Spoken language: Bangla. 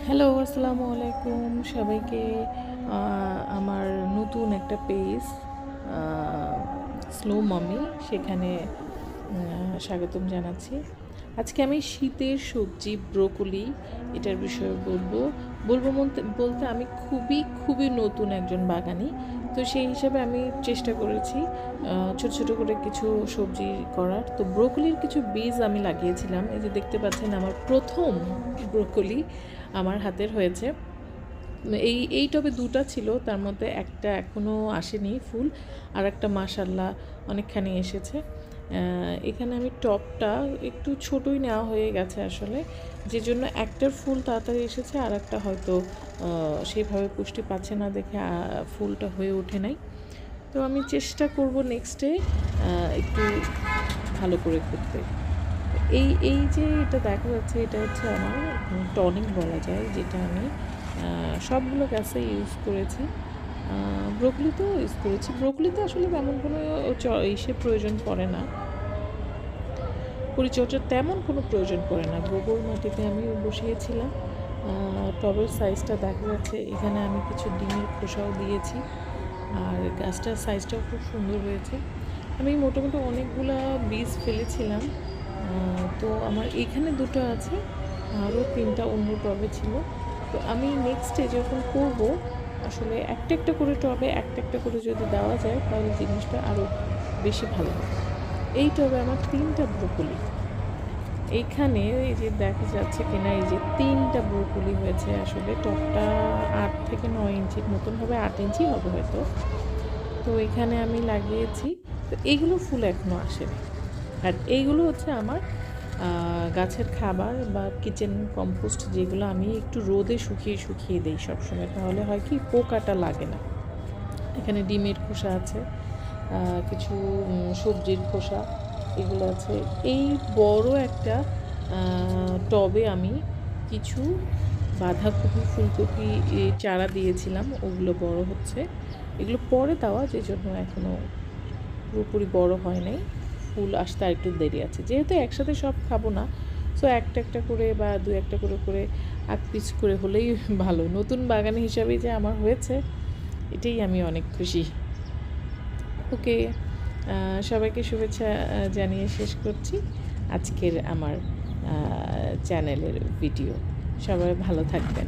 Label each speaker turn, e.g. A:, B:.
A: হ্যালো, আসসালামু আলাইকুম সবাইকে। আমার নতুন একটা পেজ স্লো মামি, সেখানে স্বাগতম জানাচ্ছি। আজকে আমি শীতের সবজি ব্রোকলি এটার বিষয়ে বলতে আমি খুবই নতুন একজন বাগানি। তো সেই হিসাবে আমি চেষ্টা করেছি ছোট ছোট করে কিছু সবজি করার। তো ব্রোকলির কিছু বীজ আমি লাগিয়েছিলাম, এই যে দেখতে পাচ্ছেন আমার প্রথম ব্রোকলি আমার হাতের হয়েছে। এই টবে দুটো ছিল, তার মধ্যে একটা এখনও আসেনি ফুল, আর একটা মাশাল্লাহ অনেকখানি এসেছে। এখানে আমি টবটা একটু ছোটই নেওয়া হয়ে গেছে আসলে, যে জন্য একটার ফুল তাড়াতাড়ি এসেছে, আর একটা হয়তো সেইভাবে পুষ্টি পাচ্ছে না দেখে ফুলটা হয়ে ওঠে নাই। তো আমি চেষ্টা করব নেক্সটে একটু ভালো করে করতে। এই যে এটা দেখা যাচ্ছে, এটা হচ্ছে আমার টনিক বলা যায়, যেটা আমি সবগুলো গাছে ইউজ করেছি। ব্রোকলিতেও ইউজ করেছি। ব্রোকলিতে আসলে তেমন কোনো ইসে প্রয়োজন পড়ে না, পরিচর্যার তেমন কোনো প্রয়োজন পড়ে না। গোবর মাটিতে আমি বসিয়েছিলাম। টবের সাইজটা দেখা যাচ্ছে, এখানে আমি কিছু ডিমের খোসাও দিয়েছি, আর গাছটার সাইজটাও খুব সুন্দর হয়েছে। আমি মোটামুটি অনেকগুলা বীজ ফেলেছিলাম। তো আমার এখানে দুটো আছে, আরও তিনটা অন্য টবে ছিল। তো আমি নেক্সটে যখন করব, আসলে একটা একটা করে টবে একটা একটা করে যদি দেওয়া যায়, তাহলে জিনিসটা আরও বেশি ভালো হবে। এই টবে আমার তিনটা ব্রোকলি, এইখানে এই যে দেখা যাচ্ছে কিনা, এই যে তিনটা ব্রোকলি হয়েছে। আসলে টবটা 8 থেকে 9 ইঞ্চির মতন হবে, 8 ইঞ্চি হবে হয়তো। তো এখানে আমি লাগিয়েছি। তো এইগুলো ফুল এখনও আসেনি, আর এইগুলো হচ্ছে আমার গাছের খাবার বা কিচেন কম্পোস্ট, যেগুলো আমি একটু রোদে শুকিয়ে শুকিয়ে দিই সবসময়, তাহলে হয় কি পোকাটা লাগে না। এখানে ডিমের খোসা আছে, কিছু সবজির খোসা এগুলো আছে। এই বড় একটা টবে আমি কিছু বাঁধাকপি ফুলকপি চারা দিয়েছিলাম, ওগুলো বড় হচ্ছে। এগুলো পরে দেওয়া, যে জন্য এখনও পুরোপুরি বড় হয় নাই, ফুল আসতে আর একটু দেরি আছে। যেহেতু একসাথে সব খাবো না, সো একটা একটা করে বা দু একটা করে করে 8 পিস করে হলেই ভালো। নতুন বাগানে হিসাবেই যে আমার হয়েছে, এটাই আমি অনেক খুশি। ওকে, সবাইকে শুভেচ্ছা জানিয়ে শেষ করছি আজকের আমার চ্যানেলের ভিডিও। সবাই ভালো থাকবেন।